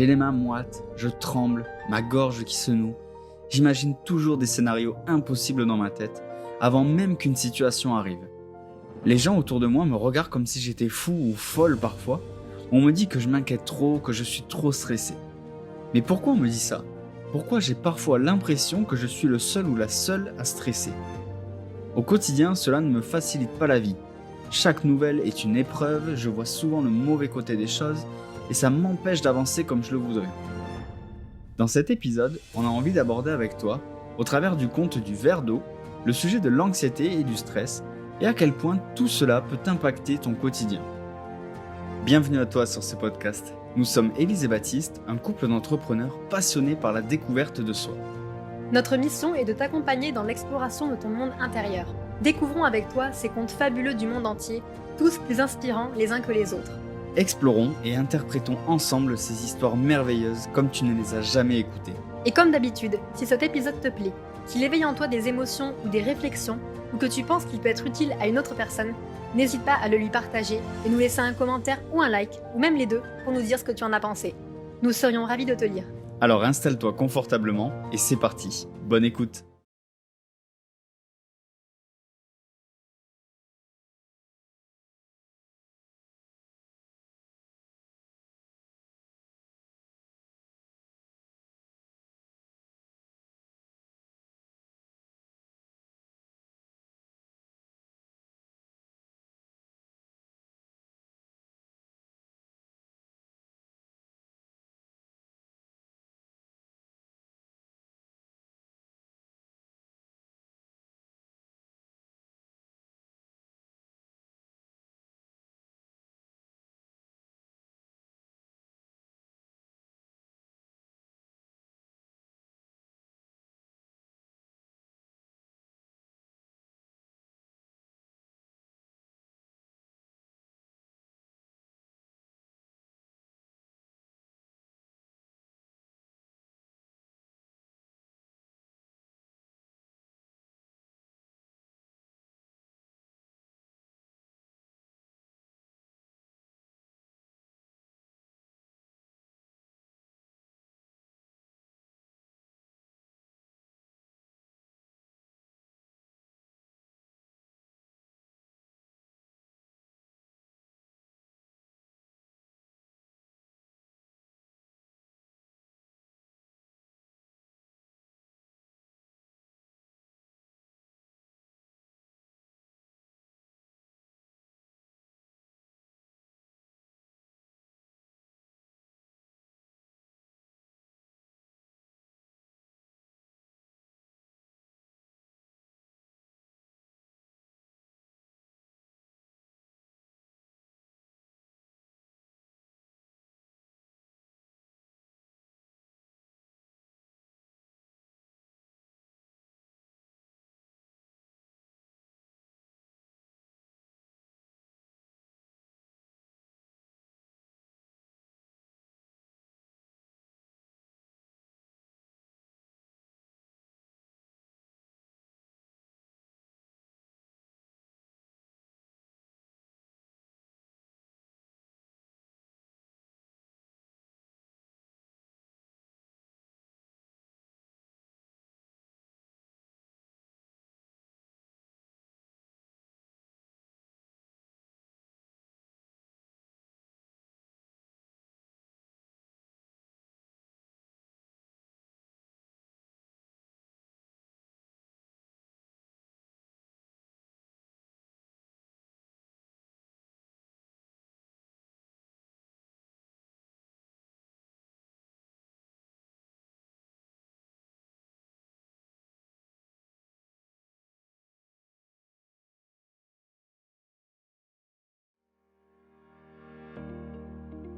J'ai les mains moites, je tremble, ma gorge qui se noue. J'imagine toujours des scénarios impossibles dans ma tête, avant même qu'une situation arrive. Les gens autour de moi me regardent comme si j'étais fou ou folle parfois. On me dit que je m'inquiète trop, que je suis trop stressé. Mais pourquoi on me dit ça ? Pourquoi j'ai parfois l'impression que je suis le seul ou la seule à stresser ? Au quotidien, cela ne me facilite pas la vie. Chaque nouvelle est une épreuve, je vois souvent le mauvais côté des choses et ça m'empêche d'avancer comme je le voudrais. Dans cet épisode, on a envie d'aborder avec toi, au travers du conte du verre d'eau, le sujet de l'anxiété et du stress et à quel point tout cela peut impacter ton quotidien. Bienvenue à toi sur ce podcast. Nous sommes Élise et Baptiste, un couple d'entrepreneurs passionnés par la découverte de soi. Notre mission est de t'accompagner dans l'exploration de ton monde intérieur. Découvrons avec toi ces contes fabuleux du monde entier, tous plus inspirants les uns que les autres. Explorons et interprétons ensemble ces histoires merveilleuses comme tu ne les as jamais écoutées. Et comme d'habitude, si cet épisode te plaît, qu'il éveille en toi des émotions ou des réflexions, ou que tu penses qu'il peut être utile à une autre personne, n'hésite pas à le lui partager et nous laisser un commentaire ou un like, ou même les deux, pour nous dire ce que tu en as pensé. Nous serions ravis de te lire. Alors installe-toi confortablement et c'est parti. Bonne écoute.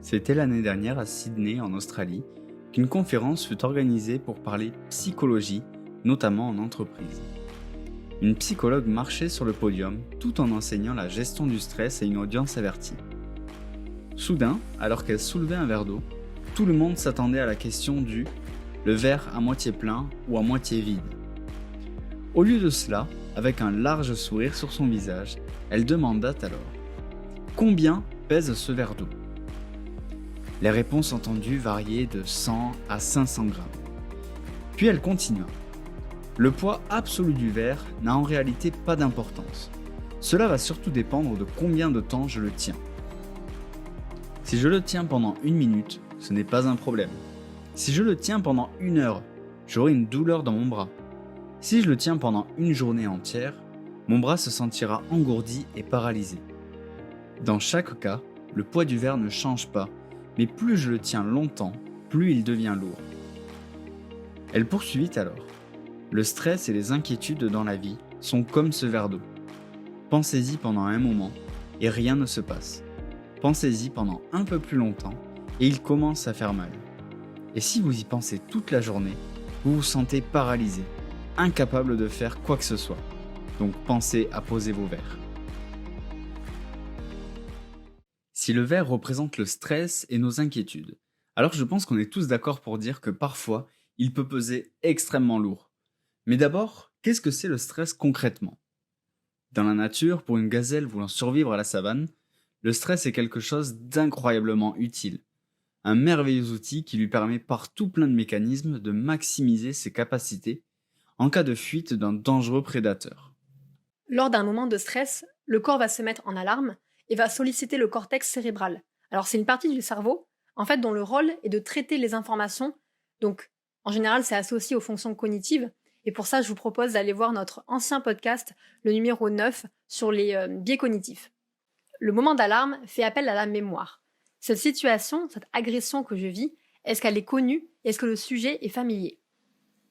C'était l'année dernière à Sydney, en Australie, qu'une conférence fut organisée pour parler psychologie, notamment en entreprise. Une psychologue marchait sur le podium tout en enseignant la gestion du stress à une audience avertie. Soudain, alors qu'elle soulevait un verre d'eau, tout le monde s'attendait à la question du « le verre à moitié plein ou à moitié vide ». Au lieu de cela, avec un large sourire sur son visage, elle demanda alors « Combien pèse ce verre d'eau ?» Les réponses entendues variaient de 100 à 500 grammes. Puis elle continua. Le poids absolu du verre n'a en réalité pas d'importance. Cela va surtout dépendre de combien de temps je le tiens. Si je le tiens pendant 1 minute, ce n'est pas un problème. Si je le tiens pendant 1 heure, j'aurai une douleur dans mon bras. Si je le tiens pendant une journée entière, mon bras se sentira engourdi et paralysé. Dans chaque cas, le poids du verre ne change pas, mais plus je le tiens longtemps, plus il devient lourd. Elle poursuivit alors. Le stress et les inquiétudes dans la vie sont comme ce verre d'eau. Pensez-y pendant un moment et rien ne se passe. Pensez-y pendant un peu plus longtemps et il commence à faire mal. Et si vous y pensez toute la journée, vous vous sentez paralysé, incapable de faire quoi que ce soit. Donc pensez à poser vos verres. Si le verre représente le stress et nos inquiétudes, alors je pense qu'on est tous d'accord pour dire que parfois, il peut peser extrêmement lourd. Mais d'abord, qu'est-ce que c'est le stress concrètement ? Dans la nature, pour une gazelle voulant survivre à la savane, le stress est quelque chose d'incroyablement utile. Un merveilleux outil qui lui permet par tout plein de mécanismes de maximiser ses capacités en cas de fuite d'un dangereux prédateur. Lors d'un moment de stress, le corps va se mettre en alarme et va solliciter le cortex cérébral. Alors c'est une partie du cerveau, en fait, dont le rôle est de traiter les informations. Donc, en général, c'est associé aux fonctions cognitives. Et pour ça, je vous propose d'aller voir notre ancien podcast, le numéro 9, sur les biais cognitifs. Le moment d'alarme fait appel à la mémoire. Cette situation, cette agression que je vis, est-ce qu'elle est connue ? Est-ce que le sujet est familier ?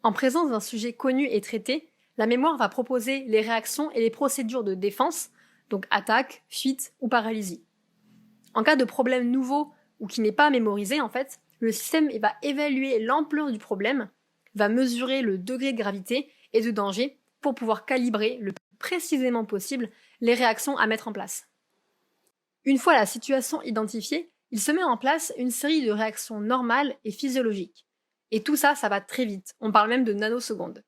En présence d'un sujet connu et traité, la mémoire va proposer les réactions et les procédures de défense, donc attaque, fuite ou paralysie. En cas de problème nouveau ou qui n'est pas mémorisé, en fait, le système va évaluer l'ampleur du problème, va mesurer le degré de gravité et de danger pour pouvoir calibrer le plus précisément possible les réactions à mettre en place. Une fois la situation identifiée, il se met en place une série de réactions normales et physiologiques. Et tout ça, ça va très vite. On parle même de nanosecondes.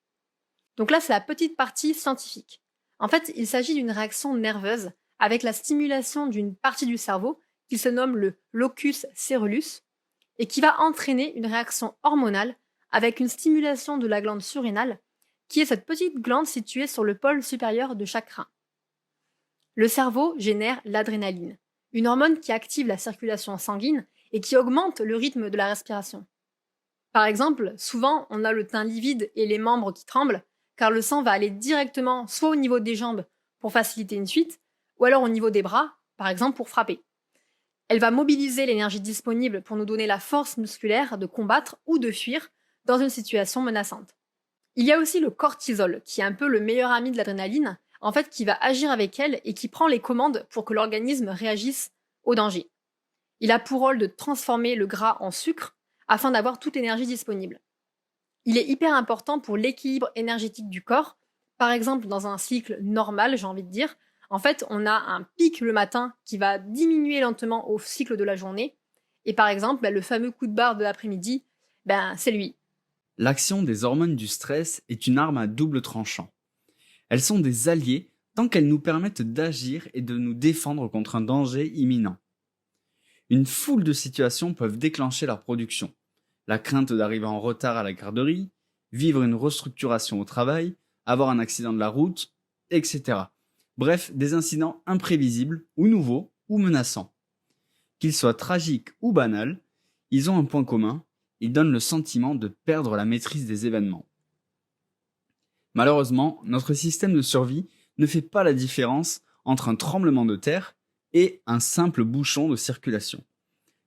Donc là, c'est la petite partie scientifique. En fait, il s'agit d'une réaction nerveuse avec la stimulation d'une partie du cerveau qui se nomme le locus coeruleus et qui va entraîner une réaction hormonale avec une stimulation de la glande surrénale qui est cette petite glande située sur le pôle supérieur de chaque rein. Le cerveau génère l'adrénaline, une hormone qui active la circulation sanguine et qui augmente le rythme de la respiration. Par exemple, souvent, on a le teint livide et les membres qui tremblent, car le sang va aller directement soit au niveau des jambes pour faciliter une fuite, ou alors au niveau des bras, par exemple pour frapper. Elle va mobiliser l'énergie disponible pour nous donner la force musculaire de combattre ou de fuir dans une situation menaçante. Il y a aussi le cortisol, qui est un peu le meilleur ami de l'adrénaline, en fait qui va agir avec elle et qui prend les commandes pour que l'organisme réagisse au danger. Il a pour rôle de transformer le gras en sucre afin d'avoir toute l'énergie disponible. Il est hyper important pour l'équilibre énergétique du corps. Par exemple, dans un cycle normal, j'ai envie de dire, en fait, on a un pic le matin qui va diminuer lentement au cycle de la journée. Et par exemple, le fameux coup de barre de l'après-midi, c'est lui. L'action des hormones du stress est une arme à double tranchant. Elles sont des alliés tant qu'elles nous permettent d'agir et de nous défendre contre un danger imminent. Une foule de situations peuvent déclencher leur production. La crainte d'arriver en retard à la garderie, vivre une restructuration au travail, avoir un accident de la route, etc. Bref, des incidents imprévisibles ou nouveaux ou menaçants. Qu'ils soient tragiques ou banals, ils ont un point commun, ils donnent le sentiment de perdre la maîtrise des événements. Malheureusement, notre système de survie ne fait pas la différence entre un tremblement de terre et un simple bouchon de circulation.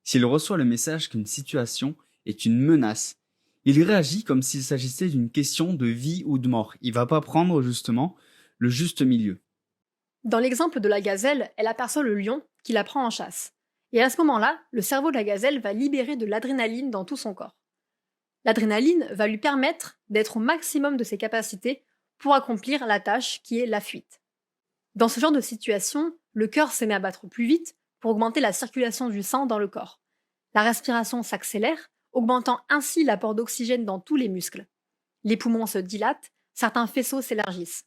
S'il reçoit le message qu'une situation est une menace, il réagit comme s'il s'agissait d'une question de vie ou de mort. Il ne va pas prendre justement le juste milieu. Dans l'exemple de la gazelle, elle aperçoit le lion qui la prend en chasse. Et à ce moment-là, le cerveau de la gazelle va libérer de l'adrénaline dans tout son corps. L'adrénaline va lui permettre d'être au maximum de ses capacités pour accomplir la tâche qui est la fuite. Dans ce genre de situation, le cœur se met à battre plus vite pour augmenter la circulation du sang dans le corps. La respiration s'accélère, augmentant ainsi l'apport d'oxygène dans tous les muscles. Les poumons se dilatent, certains faisceaux s'élargissent.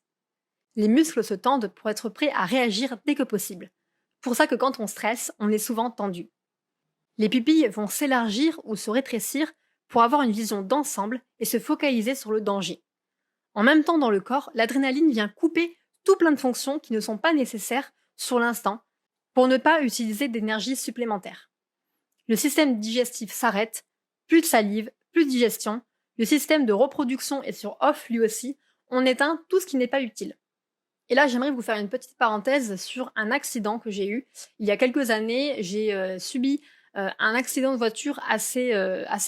Les muscles se tendent pour être prêts à réagir dès que possible. Pour ça que quand on stresse, on est souvent tendu. Les pupilles vont s'élargir ou se rétrécir pour avoir une vision d'ensemble et se focaliser sur le danger. En même temps, dans le corps, l'adrénaline vient couper tout plein de fonctions qui ne sont pas nécessaires sur l'instant pour ne pas utiliser d'énergie supplémentaire. Le système digestif s'arrête, plus de salive, plus de digestion, le système de reproduction est sur off lui aussi, on éteint tout ce qui n'est pas utile. Et là, j'aimerais vous faire une petite parenthèse sur un accident que j'ai eu. Il y a quelques années, j'ai subi un accident de voiture assez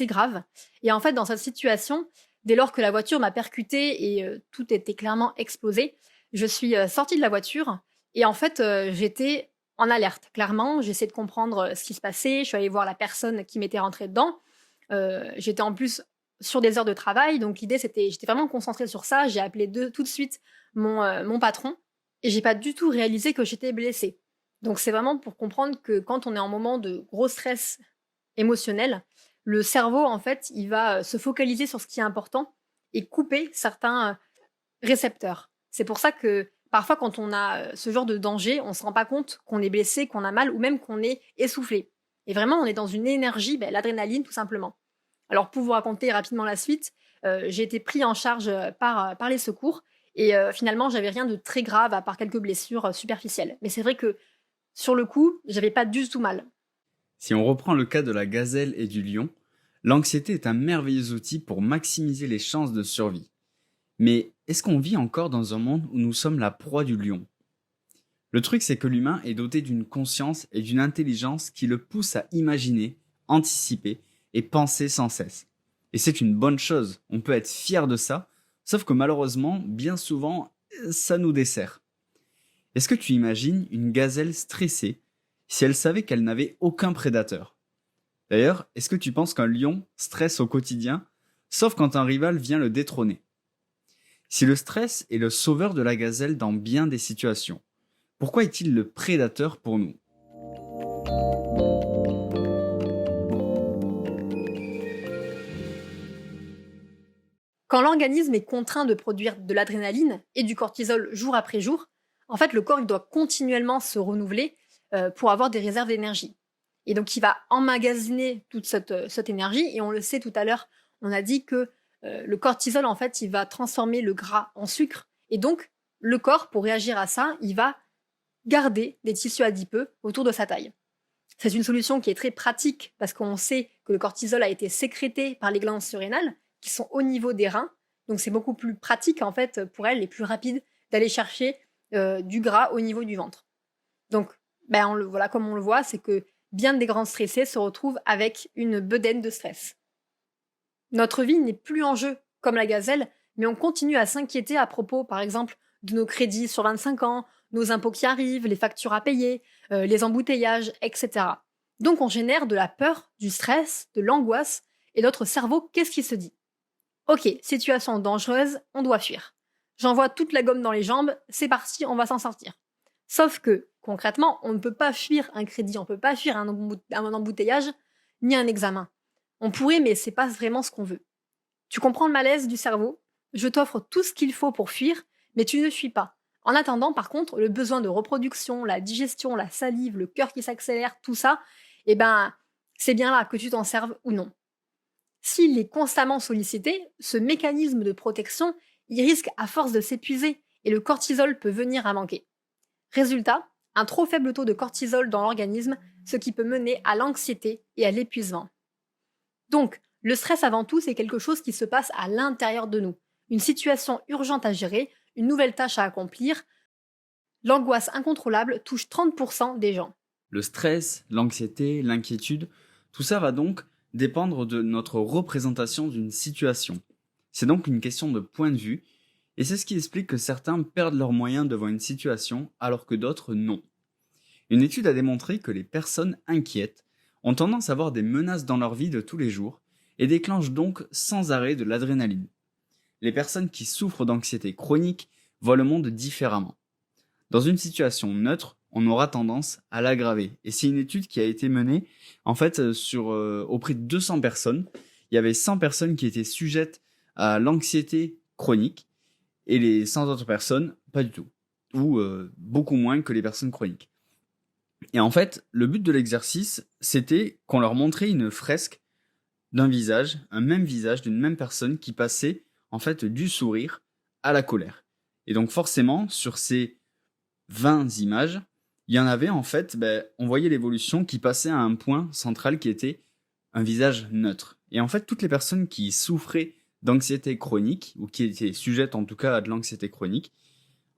grave. Et en fait, dans cette situation, dès lors que la voiture m'a percuté et tout était clairement explosé, je suis sortie de la voiture et en fait, j'étais en alerte. Clairement, j'essayais de comprendre ce qui se passait. Je suis allée voir la personne qui m'était rentrée dedans. J'étais en plus sur des heures de travail, donc l'idée j'étais vraiment concentrée sur ça. J'ai appelé tout de suite mon patron et j'ai pas du tout réalisé que j'étais blessée. Donc c'est vraiment pour comprendre que quand on est en moment de gros stress émotionnel, le cerveau en fait il va se focaliser sur ce qui est important et couper certains récepteurs. C'est pour ça que parfois quand on a ce genre de danger, on se rend pas compte qu'on est blessé, qu'on a mal ou même qu'on est essoufflé. Et vraiment on est dans une énergie, l'adrénaline tout simplement. Alors pour vous raconter rapidement la suite, j'ai été pris en charge par les secours et finalement j'avais rien de très grave à part quelques blessures superficielles. Mais c'est vrai que sur le coup, j'avais pas du tout mal. Si on reprend le cas de la gazelle et du lion, l'anxiété est un merveilleux outil pour maximiser les chances de survie. Mais est-ce qu'on vit encore dans un monde où nous sommes la proie du lion ? Le truc, c'est que l'humain est doté d'une conscience et d'une intelligence qui le pousse à imaginer, anticiper et penser sans cesse. Et c'est une bonne chose, on peut être fier de ça, sauf que malheureusement, bien souvent, ça nous dessert. Est-ce que tu imagines une gazelle stressée si elle savait qu'elle n'avait aucun prédateur ? D'ailleurs, est-ce que tu penses qu'un lion stresse au quotidien, sauf quand un rival vient le détrôner ? Si le stress est le sauveur de la gazelle dans bien des situations, pourquoi est-il le prédateur pour nous ? Quand l'organisme est contraint de produire de l'adrénaline et du cortisol jour après jour, en fait le corps il doit continuellement se renouveler pour avoir des réserves d'énergie. Et donc il va emmagasiner toute cette énergie et on le sait tout à l'heure, on a dit que le cortisol en fait il va transformer le gras en sucre et donc le corps pour réagir à ça il va garder des tissus adipeux autour de sa taille. C'est une solution qui est très pratique parce qu'on sait que le cortisol a été sécrété par les glandes surrénales qui sont au niveau des reins. Donc c'est beaucoup plus pratique en fait pour elles et plus rapide d'aller chercher du gras au niveau du ventre. Donc voilà, comme on le voit, c'est que bien des grands stressés se retrouvent avec une bedaine de stress. Notre vie n'est plus en jeu comme la gazelle, mais on continue à s'inquiéter à propos, par exemple, de nos crédits sur 25 ans, nos impôts qui arrivent, les factures à payer, les embouteillages, etc. Donc on génère de la peur, du stress, de l'angoisse, et notre cerveau, qu'est-ce qu'il se dit ? Ok, situation dangereuse, on doit fuir. J'envoie toute la gomme dans les jambes, c'est parti, on va s'en sortir. Sauf que, concrètement, on ne peut pas fuir un crédit, on ne peut pas fuir un embouteillage, ni un examen. On pourrait, mais c'est pas vraiment ce qu'on veut. Tu comprends le malaise du cerveau ? Je t'offre tout ce qu'il faut pour fuir, mais tu ne fuis pas. En attendant, par contre, le besoin de reproduction, la digestion, la salive, le cœur qui s'accélère, tout ça, c'est bien là que tu t'en serves ou non. S'il est constamment sollicité, ce mécanisme de protection, il risque à force de s'épuiser et le cortisol peut venir à manquer. Résultat, un trop faible taux de cortisol dans l'organisme, ce qui peut mener à l'anxiété et à l'épuisement. Donc, le stress avant tout, c'est quelque chose qui se passe à l'intérieur de nous. Une situation urgente à gérer, une nouvelle tâche à accomplir. L'angoisse incontrôlable touche 30% des gens. Le stress, l'anxiété, l'inquiétude, tout ça va donc dépendre de notre représentation d'une situation. C'est donc une question de point de vue, et c'est ce qui explique que certains perdent leurs moyens devant une situation alors que d'autres non. Une étude a démontré que les personnes inquiètes ont tendance à avoir des menaces dans leur vie de tous les jours et déclenchent donc sans arrêt de l'adrénaline. Les personnes qui souffrent d'anxiété chronique voient le monde différemment. Dans une situation neutre, on aura tendance à l'aggraver. Et c'est une étude qui a été menée en fait auprès de 200 personnes. Il y avait 100 personnes qui étaient sujettes à l'anxiété chronique et les 100 autres personnes, pas du tout. Ou beaucoup moins que les personnes chroniques. Et en fait, le but de l'exercice, c'était qu'on leur montrait une fresque d'un visage, un même visage d'une même personne qui passait en fait du sourire à la colère. Et donc forcément, sur ces 20 images, il y en avait en fait, on voyait l'évolution qui passait à un point central qui était un visage neutre. Et en fait, toutes les personnes qui souffraient d'anxiété chronique, ou qui étaient sujettes en tout cas à de l'anxiété chronique,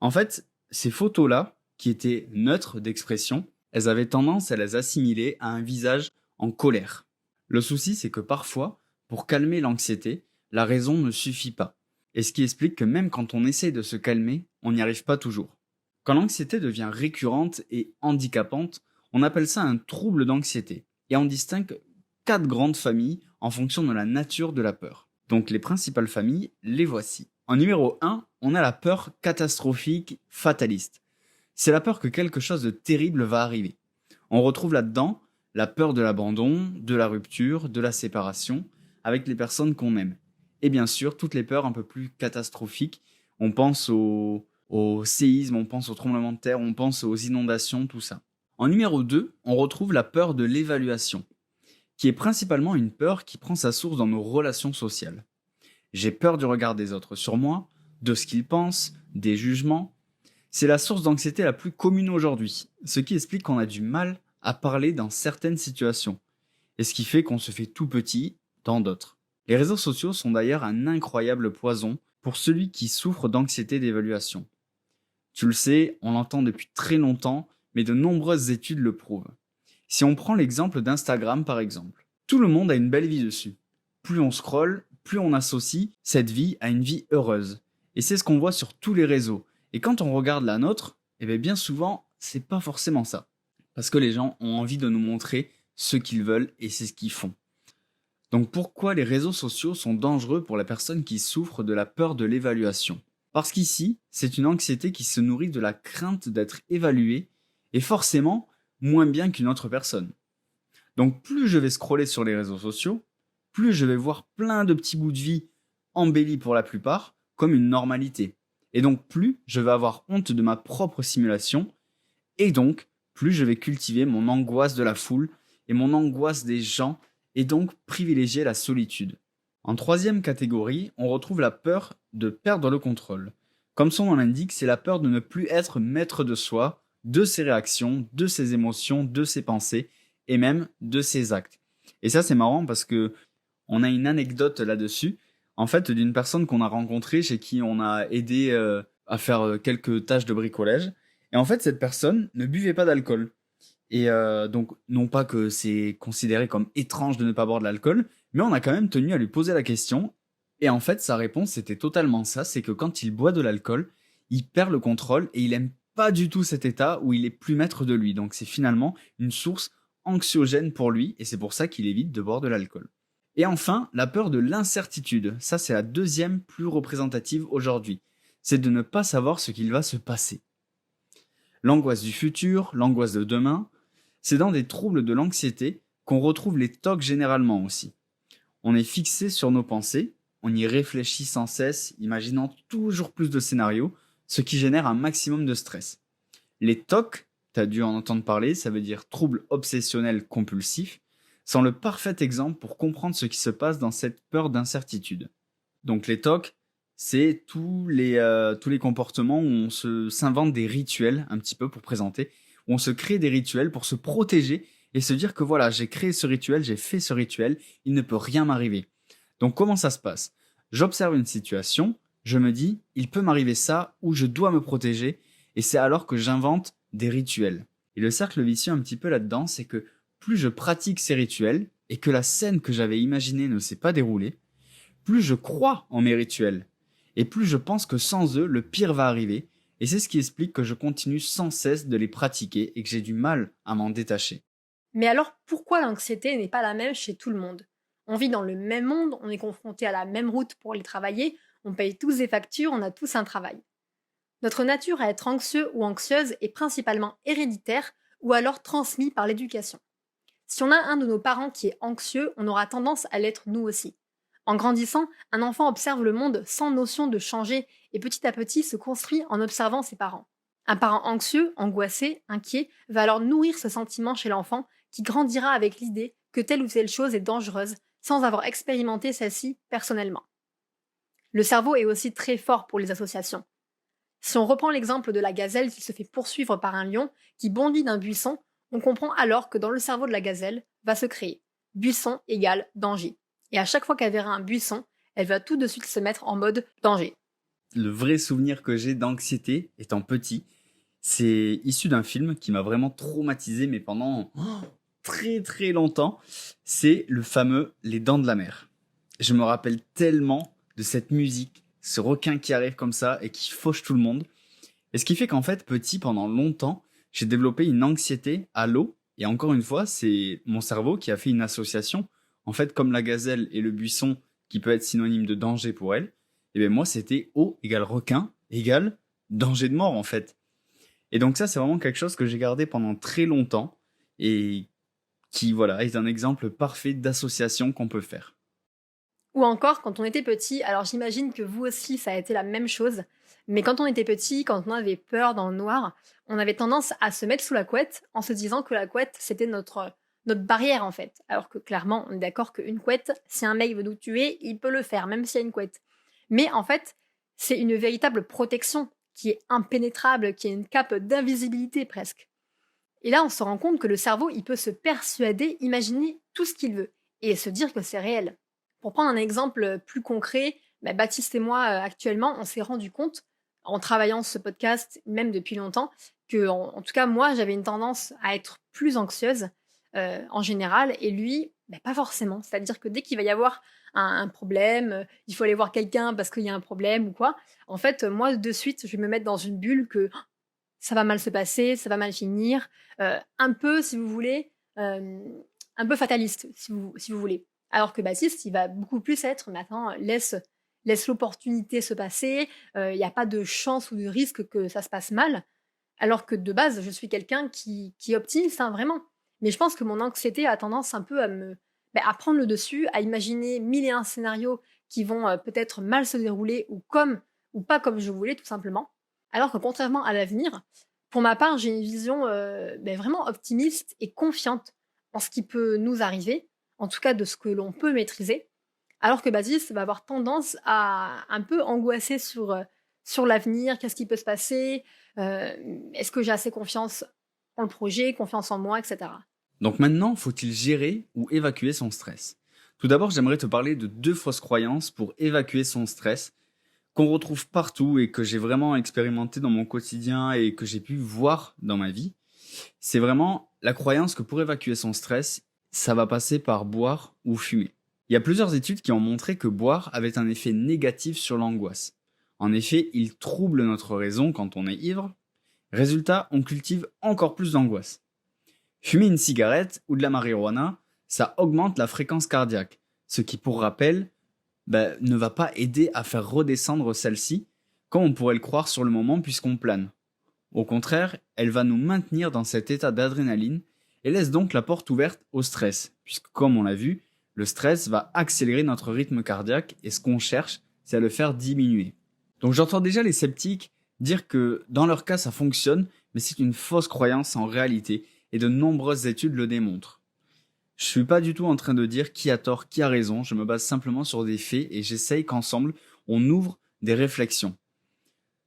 en fait, ces photos-là, qui étaient neutres d'expression, elles avaient tendance à les assimiler à un visage en colère. Le souci, c'est que parfois, pour calmer l'anxiété, la raison ne suffit pas. Et ce qui explique que même quand on essaye de se calmer, on n'y arrive pas toujours. Quand l'anxiété devient récurrente et handicapante, on appelle ça un trouble d'anxiété. Et on distingue 4 grandes familles en fonction de la nature de la peur. Donc les principales familles, les voici. En numéro 1, on a la peur catastrophique fataliste. C'est la peur que quelque chose de terrible va arriver. On retrouve là-dedans la peur de l'abandon, de la rupture, de la séparation avec les personnes qu'on aime. Et bien sûr, toutes les peurs un peu plus catastrophiques. On pense au séisme, on pense au tremblement de terre, on pense aux inondations, tout ça. En numéro 2, on retrouve la peur de l'évaluation, qui est principalement une peur qui prend sa source dans nos relations sociales. J'ai peur du regard des autres sur moi, de ce qu'ils pensent, des jugements. C'est la source d'anxiété la plus commune aujourd'hui, ce qui explique qu'on a du mal à parler dans certaines situations, et ce qui fait qu'on se fait tout petit dans d'autres. Les réseaux sociaux sont d'ailleurs un incroyable poison pour celui qui souffre d'anxiété d'évaluation. Tu le sais, on l'entend depuis très longtemps, mais de nombreuses études le prouvent. Si on prend l'exemple d'Instagram par exemple, tout le monde a une belle vie dessus. Plus on scrolle, plus on associe cette vie à une vie heureuse. Et c'est ce qu'on voit sur tous les réseaux. Et quand on regarde la nôtre, bien souvent, c'est pas forcément ça. Parce que les gens ont envie de nous montrer ce qu'ils veulent et c'est ce qu'ils font. Donc pourquoi les réseaux sociaux sont dangereux pour la personne qui souffre de la peur de l'évaluation ? Parce qu'ici, c'est une anxiété qui se nourrit de la crainte d'être évaluée et forcément moins bien qu'une autre personne. Donc plus je vais scroller sur les réseaux sociaux, plus je vais voir plein de petits bouts de vie embellis pour la plupart comme une normalité. Et donc plus je vais avoir honte de ma propre simulation et donc plus je vais cultiver mon angoisse de la foule et mon angoisse des gens et donc privilégier la solitude. En troisième catégorie, on retrouve la peur de perdre le contrôle. Comme son nom l'indique, c'est la peur de ne plus être maître de soi, de ses réactions, de ses émotions, de ses pensées et même de ses actes. Et ça c'est marrant parce que on a une anecdote là-dessus, en fait d'une personne qu'on a rencontrée chez qui on a aidé à faire quelques tâches de bricolage. Et en fait cette personne ne buvait pas d'alcool. Et donc non pas que c'est considéré comme étrange de ne pas boire de l'alcool, mais on a quand même tenu à lui poser la question. Et en fait sa réponse c'était totalement ça, c'est que quand il boit de l'alcool, il perd le contrôle et il aime pas du tout cet état où il est plus maître de lui. Donc c'est finalement une source anxiogène pour lui et c'est pour ça qu'il évite de boire de l'alcool. Et enfin, la peur de l'incertitude. Ça, c'est la deuxième plus représentative aujourd'hui. C'est de ne pas savoir ce qu'il va se passer. L'angoisse du futur, l'angoisse de demain, c'est dans des troubles de l'anxiété qu'on retrouve les TOC généralement aussi. On est fixé sur nos pensées, on y réfléchit sans cesse, imaginant toujours plus de scénarios, ce qui génère un maximum de stress. Les TOC, t'as dû en entendre parler, ça veut dire troubles obsessionnels compulsifs, sont le parfait exemple pour comprendre ce qui se passe dans cette peur d'incertitude. Donc les TOC, c'est tous les comportements où on s'invente des rituels, un petit peu pour présenter, où on se crée des rituels pour se protéger et se dire que voilà, j'ai créé ce rituel, j'ai fait ce rituel, il ne peut rien m'arriver. Donc comment ça se passe ? J'observe une situation, je me dis, il peut m'arriver ça, ou je dois me protéger, et c'est alors que j'invente des rituels. Et le cercle vicieux un petit peu là-dedans, c'est que plus je pratique ces rituels, et que la scène que j'avais imaginée ne s'est pas déroulée, plus je crois en mes rituels, et plus je pense que sans eux, le pire va arriver, et c'est ce qui explique que je continue sans cesse de les pratiquer et que j'ai du mal à m'en détacher. Mais alors, pourquoi l'anxiété n'est pas la même chez tout le monde ? On vit dans le même monde, on est confronté à la même route pour aller travailler, on paye tous des factures, on a tous un travail. Notre nature à être anxieux ou anxieuse est principalement héréditaire ou alors transmise par l'éducation. Si on a un de nos parents qui est anxieux, on aura tendance à l'être nous aussi. En grandissant, un enfant observe le monde sans notion de changer et petit à petit se construit en observant ses parents. Un parent anxieux, angoissé, inquiet, va alors nourrir ce sentiment chez l'enfant qui grandira avec l'idée que telle ou telle chose est dangereuse sans avoir expérimenté celle-ci personnellement. Le cerveau est aussi très fort pour les associations. Si on reprend l'exemple de la gazelle qui se fait poursuivre par un lion qui bondit d'un buisson, on comprend alors que dans le cerveau de la gazelle va se créer buisson égale danger. Et à chaque fois qu'elle verra un buisson, elle va tout de suite se mettre en mode danger. Le vrai souvenir que j'ai d'anxiété étant petit, c'est issu d'un film qui m'a vraiment traumatisé, mais pendant très très longtemps. C'est le fameux Les Dents de la Mer. Je me rappelle tellement de cette musique, ce requin qui arrive comme ça et qui fauche tout le monde. Et ce qui fait qu'en fait, petit, pendant longtemps, j'ai développé une anxiété à l'eau. Et encore une fois, c'est mon cerveau qui a fait une association. En fait, comme la gazelle et le buisson, qui peut être synonyme de danger pour elle, et bien moi, c'était eau égale requin égale danger de mort, en fait. Et donc ça, c'est vraiment quelque chose que j'ai gardé pendant très longtemps et qui, voilà, est un exemple parfait d'association qu'on peut faire. Ou encore, quand on était petit, alors j'imagine que vous aussi ça a été la même chose, mais quand on était petit, quand on avait peur dans le noir, on avait tendance à se mettre sous la couette en se disant que la couette c'était notre barrière en fait. Alors que clairement, on est d'accord qu'une couette, si un mec veut nous tuer, il peut le faire, même s'il y a une couette. Mais en fait, c'est une véritable protection qui est impénétrable, qui est une cape d'invisibilité presque. Et là, on se rend compte que le cerveau, il peut se persuader, imaginer tout ce qu'il veut et se dire que c'est réel. Pour prendre un exemple plus concret, Baptiste et moi, actuellement, on s'est rendu compte, en travaillant ce podcast, même depuis longtemps, que, en tout cas, moi, j'avais une tendance à être plus anxieuse en général, et lui, pas forcément. C'est-à-dire que dès qu'il va y avoir un problème, il faut aller voir quelqu'un parce qu'il y a un problème ou quoi, en fait, moi, de suite, je vais me mettre dans une bulle que ça va mal se passer, ça va mal finir, un peu, si vous voulez, un peu fataliste, si vous voulez. Alors que Baptiste, il va beaucoup plus être, mais attends, laisse l'opportunité se passer, il n'y a pas de chance ou de risque que ça se passe mal. Alors que de base, je suis quelqu'un qui est optimiste, hein, vraiment. Mais je pense que mon anxiété a tendance un peu à prendre le dessus, à imaginer mille et un scénarios qui vont peut-être mal se dérouler ou pas comme je voulais, tout simplement. Alors que contrairement à l'avenir, pour ma part, j'ai une vision vraiment optimiste et confiante en ce qui peut nous arriver, en tout cas de ce que l'on peut maîtriser, alors que Baptiste va avoir tendance à un peu angoisser sur l'avenir, qu'est-ce qui peut se passer, est-ce que j'ai assez confiance en le projet, confiance en moi, etc. Donc maintenant, faut-il gérer ou évacuer son stress? Tout d'abord, j'aimerais te parler de 2 fausses croyances pour évacuer son stress qu'on retrouve partout et que j'ai vraiment expérimenté dans mon quotidien et que j'ai pu voir dans ma vie. C'est vraiment la croyance que pour évacuer son stress, ça va passer par boire ou fumer. Il y a plusieurs études qui ont montré que boire avait un effet négatif sur l'angoisse. En effet, il trouble notre raison quand on est ivre. Résultat, on cultive encore plus d'angoisse. Fumer une cigarette ou de la marijuana, ça augmente la fréquence cardiaque, ce qui, pour rappel, ne va pas aider à faire redescendre celle-ci, comme on pourrait le croire sur le moment puisqu'on plane. Au contraire, elle va nous maintenir dans cet état d'adrénaline et laisse donc la porte ouverte au stress, puisque comme on l'a vu, le stress va accélérer notre rythme cardiaque et ce qu'on cherche, c'est à le faire diminuer. Donc j'entends déjà les sceptiques dire que dans leur cas ça fonctionne, mais c'est une fausse croyance en réalité et de nombreuses études le démontrent. Je suis pas du tout en train de dire qui a tort, qui a raison, je me base simplement sur des faits et j'essaye qu'ensemble on ouvre des réflexions.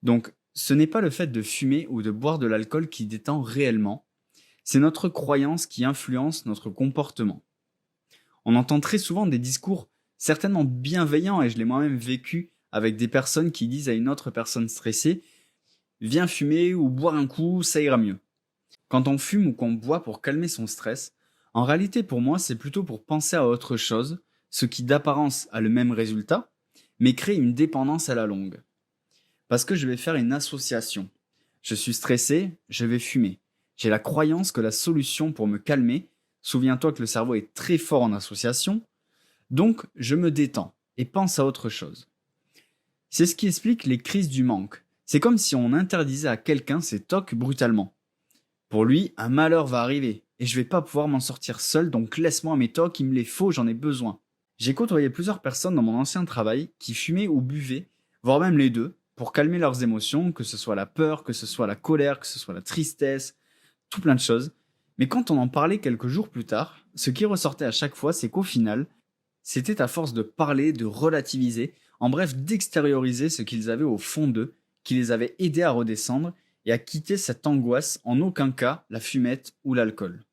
Donc ce n'est pas le fait de fumer ou de boire de l'alcool qui détend réellement, c'est notre croyance qui influence notre comportement. On entend très souvent des discours certainement bienveillants et je l'ai moi-même vécu avec des personnes qui disent à une autre personne stressée « Viens fumer ou boire un coup, ça ira mieux ». Quand on fume ou qu'on boit pour calmer son stress, en réalité pour moi c'est plutôt pour penser à autre chose, ce qui d'apparence a le même résultat, mais crée une dépendance à la longue. Parce que je vais faire une association. Je suis stressé, je vais fumer. J'ai la croyance que la solution pour me calmer, souviens-toi que le cerveau est très fort en association, donc je me détends et pense à autre chose. C'est ce qui explique les crises du manque. C'est comme si on interdisait à quelqu'un ses tocs brutalement. Pour lui, un malheur va arriver et je vais pas pouvoir m'en sortir seul, donc laisse-moi mes tocs, il me les faut, j'en ai besoin. J'ai côtoyé plusieurs personnes dans mon ancien travail qui fumaient ou buvaient, voire même les deux, pour calmer leurs émotions, que ce soit la peur, que ce soit la colère, que ce soit la tristesse, tout plein de choses. Mais quand on en parlait quelques jours plus tard, ce qui ressortait à chaque fois, c'est qu'au final, c'était à force de parler, de relativiser, en bref d'extérioriser ce qu'ils avaient au fond d'eux, qui les avait aidés à redescendre et à quitter cette angoisse, en aucun cas la fumette ou l'alcool.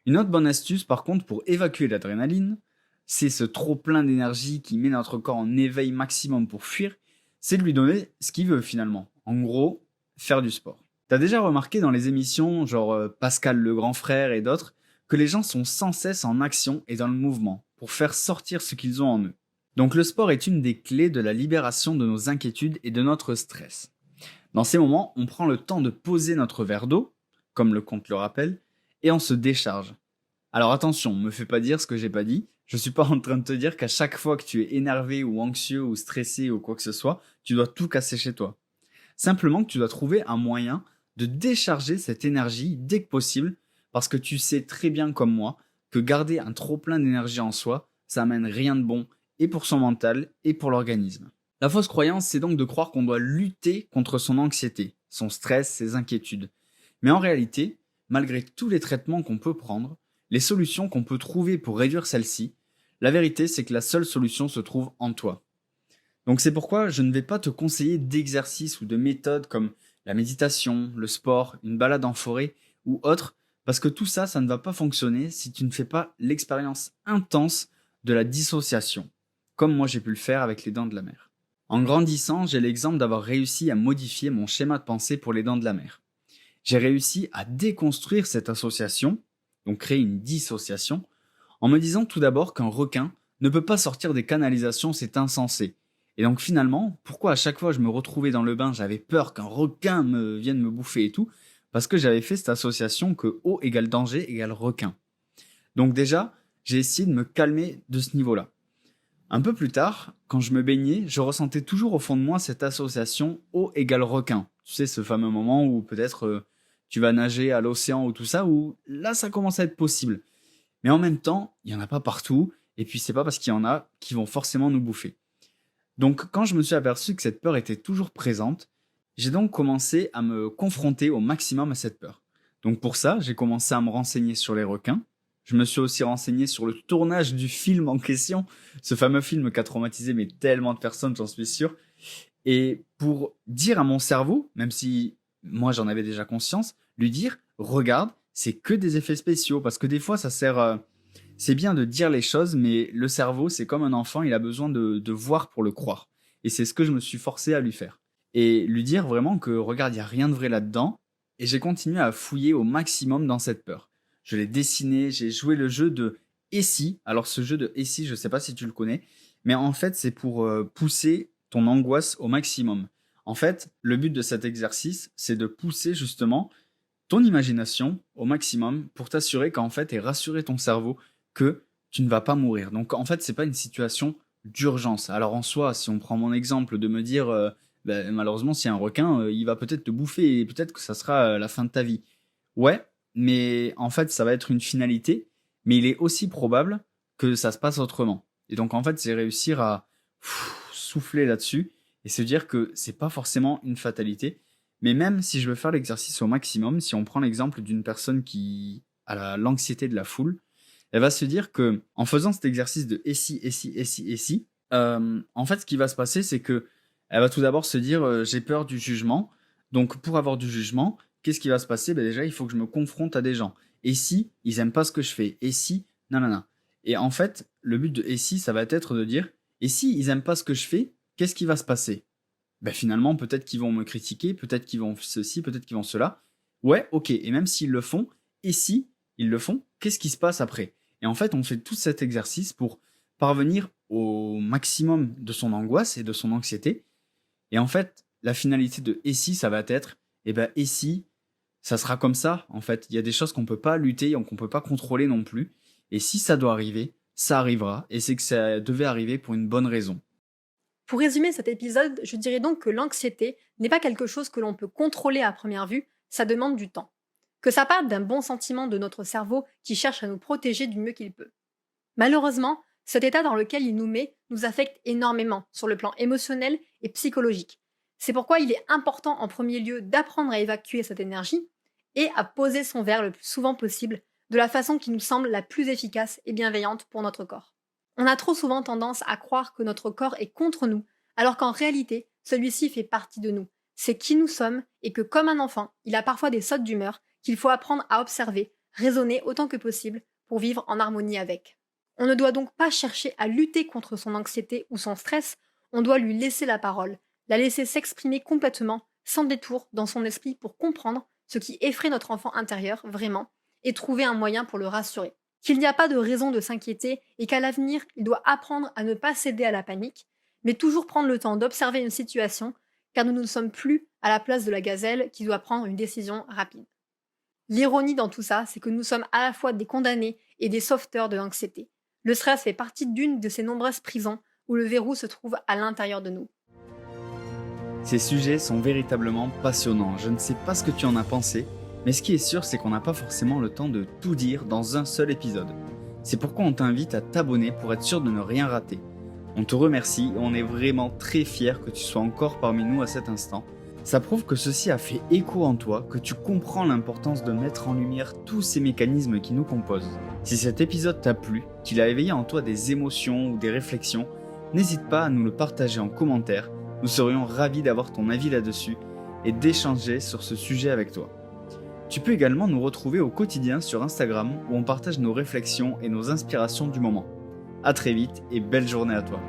Une autre bonne astuce par contre pour évacuer l'adrénaline, c'est ce trop plein d'énergie qui met notre corps en éveil maximum pour fuir, c'est de lui donner ce qu'il veut finalement. En gros, faire du sport. T'as déjà remarqué dans les émissions, genre Pascal le grand frère et d'autres, que les gens sont sans cesse en action et dans le mouvement, pour faire sortir ce qu'ils ont en eux. Donc le sport est une des clés de la libération de nos inquiétudes et de notre stress. Dans ces moments, on prend le temps de poser notre verre d'eau, comme le conte le rappelle, et on se décharge. Alors attention, me fais pas dire ce que j'ai pas dit, je suis pas en train de te dire qu'à chaque fois que tu es énervé ou anxieux ou stressé ou quoi que ce soit, tu dois tout casser chez toi. Simplement que tu dois trouver un moyen de décharger cette énergie dès que possible, parce que tu sais très bien comme moi que garder un trop plein d'énergie en soi, ça amène rien de bon, et pour son mental, et pour l'organisme. La fausse croyance, c'est donc de croire qu'on doit lutter contre son anxiété, son stress, ses inquiétudes. Mais en réalité, malgré tous les traitements qu'on peut prendre, les solutions qu'on peut trouver pour réduire celle-ci, la vérité c'est que la seule solution se trouve en toi. Donc c'est pourquoi je ne vais pas te conseiller d'exercices ou de méthodes comme la méditation, le sport, une balade en forêt ou autre, parce que tout ça, ça ne va pas fonctionner si tu ne fais pas l'expérience intense de la dissociation, comme moi j'ai pu le faire avec les dents de la mer. En grandissant, j'ai l'exemple d'avoir réussi à modifier mon schéma de pensée pour les dents de la mer. J'ai réussi à déconstruire cette association, donc créer une dissociation, en me disant tout d'abord qu'un requin ne peut pas sortir des canalisations, c'est insensé. Et donc finalement, pourquoi à chaque fois je me retrouvais dans le bain, j'avais peur qu'un requin vienne me bouffer et tout, parce que j'avais fait cette association que eau égale danger égale requin. Donc déjà, j'ai essayé de me calmer de ce niveau-là. Un peu plus tard, quand je me baignais, je ressentais toujours au fond de moi cette association eau égale requin. Tu sais, ce fameux moment où peut-être tu vas nager à l'océan ou tout ça, où là ça commence à être possible. Mais en même temps, il n'y en a pas partout, et puis c'est pas parce qu'il y en a qui vont forcément nous bouffer. Donc quand je me suis aperçu que cette peur était toujours présente, j'ai donc commencé à me confronter au maximum à cette peur. Donc pour ça, j'ai commencé à me renseigner sur les requins. Je me suis aussi renseigné sur le tournage du film en question, ce fameux film qui a traumatisé mais tellement de personnes, j'en suis sûr. Et pour dire à mon cerveau, même si moi j'en avais déjà conscience, lui dire, regarde, c'est que des effets spéciaux, parce que des fois ça sert... c'est bien de dire les choses, mais le cerveau, c'est comme un enfant, il a besoin de voir pour le croire. Et c'est ce que je me suis forcé à lui faire. Et lui dire vraiment que, regarde, il n'y a rien de vrai là-dedans. Et j'ai continué à fouiller au maximum dans cette peur. Je l'ai dessiné, j'ai joué le jeu de et si. Alors ce jeu de et si, je ne sais pas si tu le connais, mais en fait, c'est pour pousser ton angoisse au maximum. En fait, le but de cet exercice, c'est de pousser justement ton imagination au maximum pour t'assurer qu'en fait, et rassurer ton cerveau que tu ne vas pas mourir. Donc en fait, c'est pas une situation d'urgence. Alors en soi, si on prend mon exemple de me dire malheureusement, s'il y a un requin, il va peut-être te bouffer et peut-être que ça sera la fin de ta vie. Ouais, mais en fait, ça va être une finalité, mais il est aussi probable que ça se passe autrement. Et donc en fait, c'est réussir à souffler là-dessus et se dire que c'est pas forcément une fatalité. Mais même si je veux faire l'exercice au maximum, si on prend l'exemple d'une personne qui a l'anxiété de la foule, elle va se dire que en faisant cet exercice de et si, et si, et si, et si, en fait, ce qui va se passer, c'est que elle va tout d'abord se dire j'ai peur du jugement. Donc, pour avoir du jugement, qu'est-ce qui va se passer? Déjà, il faut que je me confronte à des gens. Et si ils aiment pas ce que je fais? Et si, nanana. Et en fait, le but de et si, ça va être de dire et si ils aiment pas ce que je fais, qu'est-ce qui va se passer? Finalement, peut-être qu'ils vont me critiquer, peut-être qu'ils vont ceci, peut-être qu'ils vont cela. Ouais, ok. Et même s'ils le font, et si ils le font, qu'est-ce qui se passe après? Et en fait, on fait tout cet exercice pour parvenir au maximum de son angoisse et de son anxiété. Et en fait, la finalité de et si, ça va être, et si, ça sera comme ça. En fait, il y a des choses qu'on peut pas lutter, qu'on peut pas contrôler non plus. Et si ça doit arriver, ça arrivera. Et c'est que ça devait arriver pour une bonne raison. Pour résumer cet épisode, je dirais donc que l'anxiété n'est pas quelque chose que l'on peut contrôler à première vue, ça demande du temps. Que ça parte d'un bon sentiment de notre cerveau qui cherche à nous protéger du mieux qu'il peut. Malheureusement, cet état dans lequel il nous met nous affecte énormément sur le plan émotionnel et psychologique. C'est pourquoi il est important en premier lieu d'apprendre à évacuer cette énergie et à poser son verre le plus souvent possible de la façon qui nous semble la plus efficace et bienveillante pour notre corps. On a trop souvent tendance à croire que notre corps est contre nous, alors qu'en réalité, celui-ci fait partie de nous. C'est qui nous sommes et que comme un enfant, il a parfois des sautes d'humeur qu'il faut apprendre à observer, raisonner autant que possible pour vivre en harmonie avec. On ne doit donc pas chercher à lutter contre son anxiété ou son stress, on doit lui laisser la parole, la laisser s'exprimer complètement, sans détour, dans son esprit pour comprendre ce qui effraie notre enfant intérieur vraiment et trouver un moyen pour le rassurer. Qu'il n'y a pas de raison de s'inquiéter et qu'à l'avenir, il doit apprendre à ne pas céder à la panique, mais toujours prendre le temps d'observer une situation, car nous ne sommes plus à la place de la gazelle qui doit prendre une décision rapide. L'ironie dans tout ça, c'est que nous sommes à la fois des condamnés et des sauveteurs de l'anxiété. Le stress fait partie d'une de ces nombreuses prisons où le verrou se trouve à l'intérieur de nous. Ces sujets sont véritablement passionnants. Je ne sais pas ce que tu en as pensé, mais ce qui est sûr, c'est qu'on n'a pas forcément le temps de tout dire dans un seul épisode. C'est pourquoi on t'invite à t'abonner pour être sûr de ne rien rater. On te remercie et on est vraiment très fiers que tu sois encore parmi nous à cet instant. Ça prouve que ceci a fait écho en toi, que tu comprends l'importance de mettre en lumière tous ces mécanismes qui nous composent. Si cet épisode t'a plu, qu'il a éveillé en toi des émotions ou des réflexions, n'hésite pas à nous le partager en commentaire. Nous serions ravis d'avoir ton avis là-dessus et d'échanger sur ce sujet avec toi. Tu peux également nous retrouver au quotidien sur Instagram où on partage nos réflexions et nos inspirations du moment. À très vite et belle journée à toi.